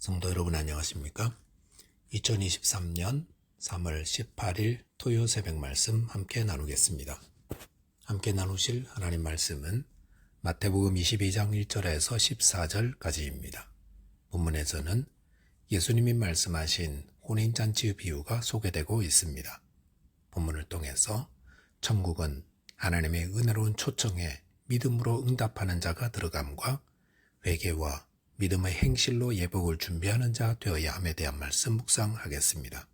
성도 여러분 안녕하십니까? 2023년 3월 18일 토요 새벽 말씀 함께 나누겠습니다. 함께 나누실 하나님 말씀은 마태복음 22장 1절에서 14절까지입니다. 본문에서는 예수님이 말씀하신 혼인잔치의 비유가 소개되고 있습니다. 본문을 통해서 천국은 하나님의 은혜로운 초청에 믿음으로 응답하는 자가 들어감과 회개와 믿음의 행실로 예복을 준비하는 자 되어야 함에 대한 말씀 묵상하겠습니다.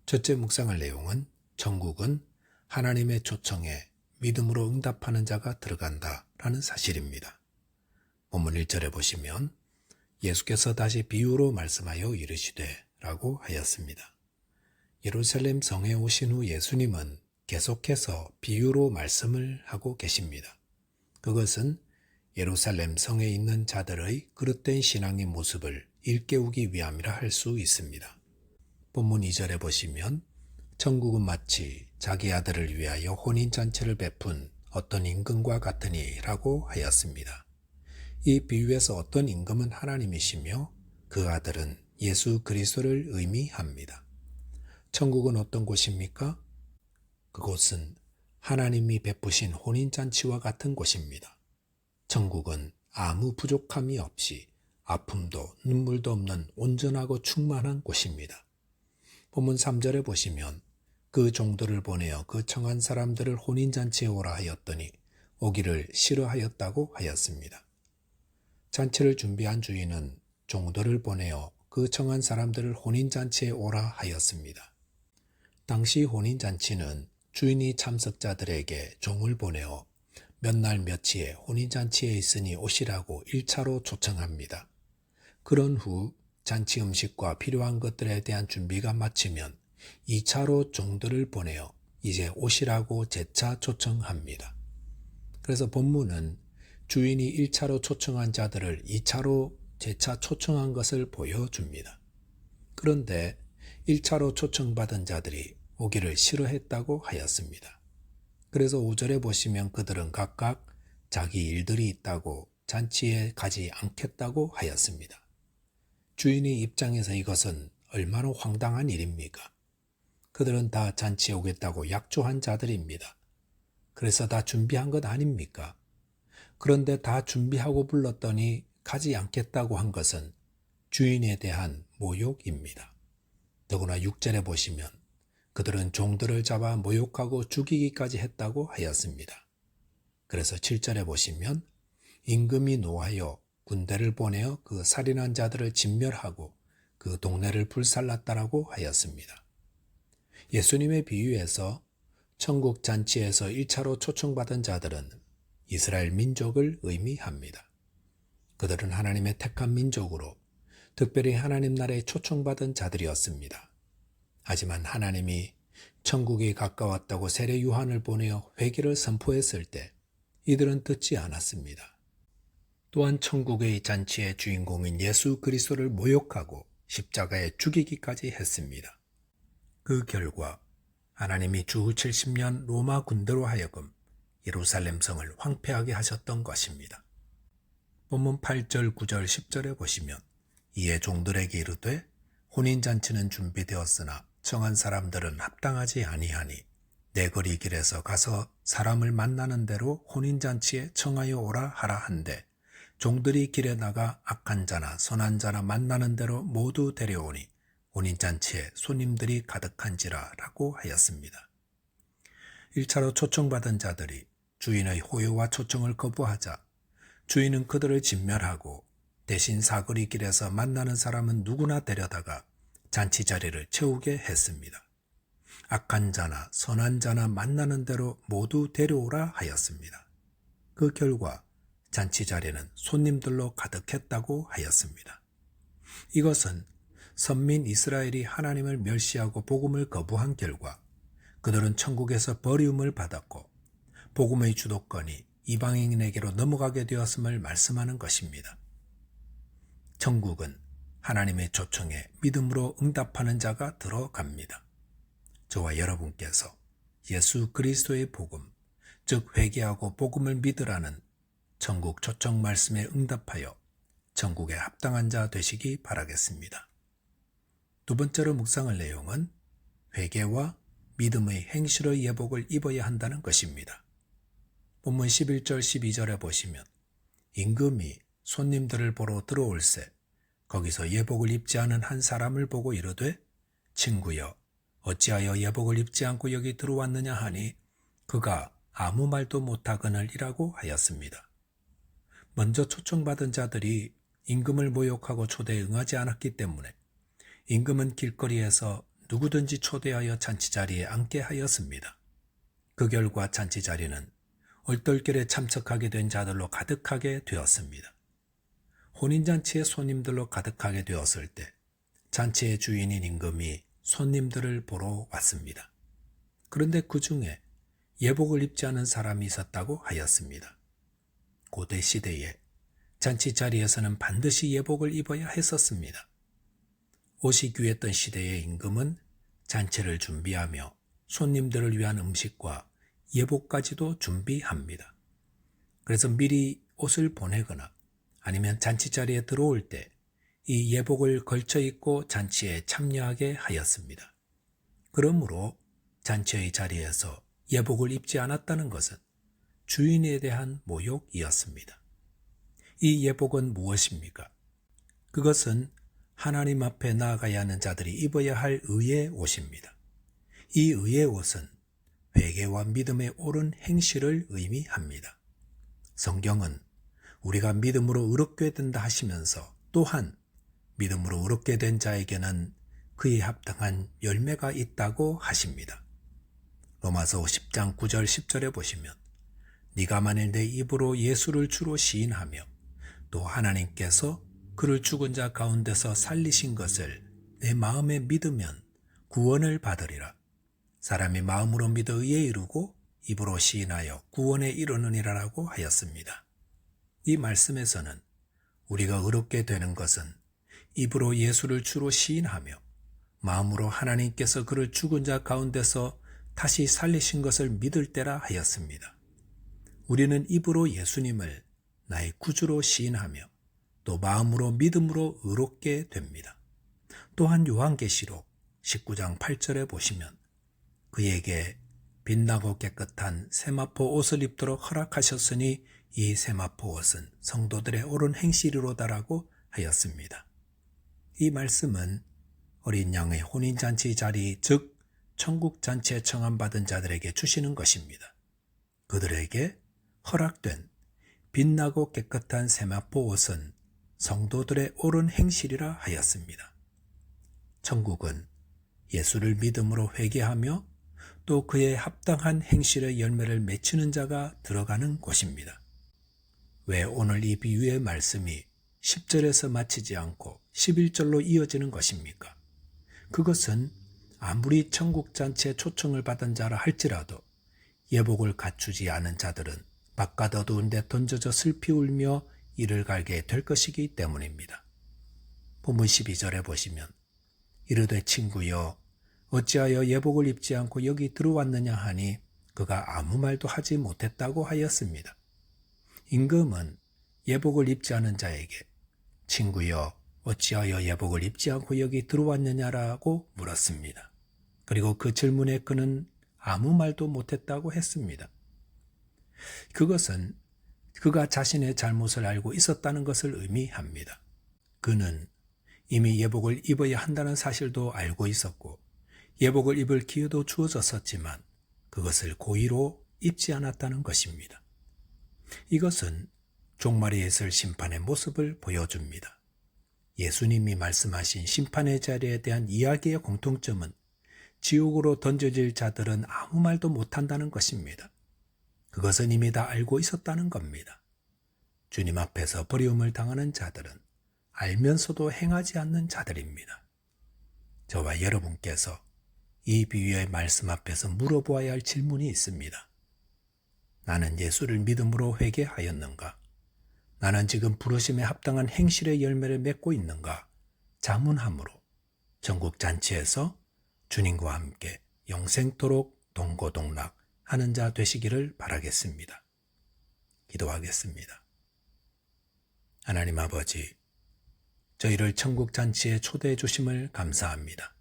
첫째 묵상할 내용은 천국은 하나님의 초청에 믿음으로 응답하는 자가 들어간다라는 사실입니다. 본문 1절에 보시면 예수께서 다시 비유로 말씀하여 이르시되 라고 하였습니다. 예루살렘 성에 오신 후 예수님은 계속해서 비유로 말씀을 하고 계십니다. 그것은 예루살렘 성에 있는 자들의 그릇된 신앙의 모습을 일깨우기 위함이라 할 수 있습니다. 본문 2절에 보시면 천국은 마치 자기 아들을 위하여 혼인잔치를 베푼 어떤 임금과 같으니 라고 하였습니다. 이 비유에서 어떤 임금은 하나님이시며 그 아들은 예수 그리스도를 의미합니다. 천국은 어떤 곳입니까? 그곳은 하나님이 베푸신 혼인잔치와 같은 곳입니다. 천국은 아무 부족함이 없이 아픔도 눈물도 없는 온전하고 충만한 곳입니다. 본문 3절에 보시면 그 종들을 보내어 그 청한 사람들을 혼인잔치에 오라 하였더니 오기를 싫어하였다고 하였습니다. 잔치를 준비한 주인은 종들을 보내어 그 청한 사람들을 혼인잔치에 오라 하였습니다. 당시 혼인잔치는 주인이 참석자들에게 종을 보내어 몇 날 며칠에 혼인잔치에 있으니 오시라고 1차로 초청합니다. 그런 후 잔치 음식과 필요한 것들에 대한 준비가 마치면 2차로 종들을 보내어 이제 오시라고 재차 초청합니다. 그래서 본문은 주인이 1차로 초청한 자들을 2차로 재차 초청한 것을 보여줍니다. 그런데 1차로 초청받은 자들이 오기를 싫어했다고 하였습니다. 그래서 5절에 보시면 그들은 각각 자기 일들이 있다고 잔치에 가지 않겠다고 하였습니다. 주인의 입장에서 이것은 얼마나 황당한 일입니까? 그들은 다 잔치에 오겠다고 약조한 자들입니다. 그래서 다 준비한 것 아닙니까? 그런데 다 준비하고 불렀더니 가지 않겠다고 한 것은 주인에 대한 모욕입니다. 더구나 6절에 보시면 그들은 종들을 잡아 모욕하고 죽이기까지 했다고 하였습니다. 그래서 7절에 보시면 임금이 노하여 군대를 보내어 그 살인한 자들을 진멸하고 그 동네를 불살랐다라고 하였습니다. 예수님의 비유에서 천국 잔치에서 1차로 초청받은 자들은 이스라엘 민족을 의미합니다. 그들은 하나님의 택한 민족으로 특별히 하나님 나라에 초청받은 자들이었습니다. 하지만 하나님이 천국이 가까웠다고 세례 요한을 보내어 회개를 선포했을 때 이들은 듣지 않았습니다. 또한 천국의 잔치의 주인공인 예수 그리스도를 모욕하고 십자가에 죽이기까지 했습니다. 그 결과 하나님이 주후 70년 로마 군대로 하여금 예루살렘 성을 황폐하게 하셨던 것입니다. 본문 8절, 9절, 10절에 보시면 이에 종들에게 이르되 혼인잔치는 준비되었으나 청한 사람들은 합당하지 아니하니 내 거리 길에서 가서 사람을 만나는 대로 혼인잔치에 청하여 오라 하라 한데 종들이 길에 나가 악한 자나 선한 자나 만나는 대로 모두 데려오니 혼인잔치에 손님들이 가득한지라 라고 하였습니다. 1차로 초청받은 자들이 주인의 호요와 초청을 거부하자 주인은 그들을 진멸하고 대신 사거리 길에서 만나는 사람은 누구나 데려다가 잔치 자리를 채우게 했습니다. 악한 자나 선한 자나 만나는 대로 모두 데려오라 하였습니다. 그 결과 잔치 자리는 손님들로 가득했다고 하였습니다. 이것은 선민 이스라엘이 하나님을 멸시하고 복음을 거부한 결과 그들은 천국에서 버림을 받았고 복음의 주도권이 이방인에게로 넘어가게 되었음을 말씀하는 것입니다. 천국은 하나님의 초청에 믿음으로 응답하는 자가 들어갑니다. 저와 여러분께서 예수 그리스도의 복음, 즉 회개하고 복음을 믿으라는 천국 초청 말씀에 응답하여 천국에 합당한 자 되시기 바라겠습니다. 두 번째로 묵상할 내용은 회개와 믿음의 행실의 예복을 입어야 한다는 것입니다. 본문 11절 12절에 보시면 임금이 손님들을 보러 들어올세 거기서 예복을 입지 않은 한 사람을 보고 이르되 친구여 어찌하여 예복을 입지 않고 여기 들어왔느냐 하니 그가 아무 말도 못하거늘이라고 하였습니다. 먼저 초청받은 자들이 임금을 모욕하고 초대에 응하지 않았기 때문에 임금은 길거리에서 누구든지 초대하여 잔치자리에 앉게 하였습니다. 그 결과 잔치자리는 얼떨결에 참석하게 된 자들로 가득하게 되었습니다. 혼인잔치의 손님들로 가득하게 되었을 때 잔치의 주인인 임금이 손님들을 보러 왔습니다. 그런데 그 중에 예복을 입지 않은 사람이 있었다고 하였습니다. 고대 시대에 잔치 자리에서는 반드시 예복을 입어야 했었습니다. 옷이 귀했던 시대의 임금은 잔치를 준비하며 손님들을 위한 음식과 예복까지도 준비합니다. 그래서 미리 옷을 보내거나 아니면 잔치 자리에 들어올 때 이 예복을 걸쳐 입고 잔치에 참여하게 하였습니다. 그러므로 잔치의 자리에서 예복을 입지 않았다는 것은 주인에 대한 모욕이었습니다. 이 예복은 무엇입니까? 그것은 하나님 앞에 나아가야 하는 자들이 입어야 할 의의 옷입니다. 이 의의 옷은 회개와 믿음의 옳은 행실을 의미합니다. 성경은 우리가 믿음으로 의롭게 된다 하시면서 또한 믿음으로 의롭게 된 자에게는 그에 합당한 열매가 있다고 하십니다. 로마서 10장 9절 10절에 보시면 네가 만일 내 입으로 예수를 주로 시인하며 또 하나님께서 그를 죽은 자 가운데서 살리신 것을 내 마음에 믿으면 구원을 받으리라. 사람이 마음으로 믿어 의에 이르고 입으로 시인하여 구원에 이르느니라라고 하였습니다. 이 말씀에서는 우리가 의롭게 되는 것은 입으로 예수를 주로 시인하며 마음으로 하나님께서 그를 죽은 자 가운데서 다시 살리신 것을 믿을 때라 하였습니다. 우리는 입으로 예수님을 나의 구주로 시인하며 또 마음으로 믿음으로 의롭게 됩니다. 또한 요한계시록 19장 8절에 보시면 그에게 빛나고 깨끗한 세마포 옷을 입도록 허락하셨으니 이 세마포 옷은 성도들의 옳은 행실이로다라고 하였습니다. 이 말씀은 어린 양의 혼인잔치 자리 즉 천국잔치에 청함받은 자들에게 주시는 것입니다. 그들에게 허락된 빛나고 깨끗한 세마포 옷은 성도들의 옳은 행실이라 하였습니다. 천국은 예수를 믿음으로 회개하며 또 그의 합당한 행실의 열매를 맺히는 자가 들어가는 곳입니다. 왜 오늘 이 비유의 말씀이 10절에서 마치지 않고 11절로 이어지는 것입니까? 그것은 아무리 천국잔치에 초청을 받은 자라 할지라도 예복을 갖추지 않은 자들은 바깥 어두운 데 던져져 슬피 울며 이를 갈게 될 것이기 때문입니다. 본문 12절에 보시면 이르되 친구여 어찌하여 예복을 입지 않고 여기 들어왔느냐 하니 그가 아무 말도 하지 못했다고 하였습니다. 임금은 예복을 입지 않은 자에게 친구여 어찌하여 예복을 입지 않고 여기 들어왔느냐라고 물었습니다. 그리고 그 질문에 그는 아무 말도 못했다고 했습니다. 그것은 그가 자신의 잘못을 알고 있었다는 것을 의미합니다. 그는 이미 예복을 입어야 한다는 사실도 알고 있었고 예복을 입을 기회도 주어졌었지만 그것을 고의로 입지 않았다는 것입니다. 이것은 종말에 있을 심판의 모습을 보여줍니다. 예수님이 말씀하신 심판의 자리에 대한 이야기의 공통점은 지옥으로 던져질 자들은 아무 말도 못한다는 것입니다. 그것은 이미 다 알고 있었다는 겁니다. 주님 앞에서 버림을 당하는 자들은 알면서도 행하지 않는 자들입니다. 저와 여러분께서 이 비유의 말씀 앞에서 물어보아야 할 질문이 있습니다. 나는 예수를 믿음으로 회개하였는가? 나는 지금 부르심에 합당한 행실의 열매를 맺고 있는가? 자문함으로 전국 잔치에서 주님과 함께 영생토록 동고동락 하는 자 되시기를 바라겠습니다. 기도하겠습니다. 하나님 아버지, 저희를 천국 잔치에 초대해 주심을 감사합니다.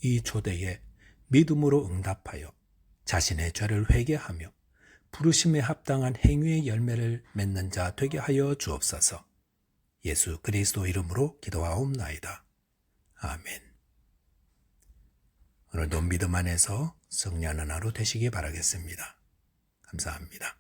이 초대에 믿음으로 응답하여 자신의 죄를 회개하며 부르심에 합당한 행위의 열매를 맺는 자 되게 하여 주옵소서. 예수 그리스도 이름으로 기도하옵나이다. 아멘. 오늘도 믿음 안에서 승리하는 하루 되시기 바라겠습니다. 감사합니다.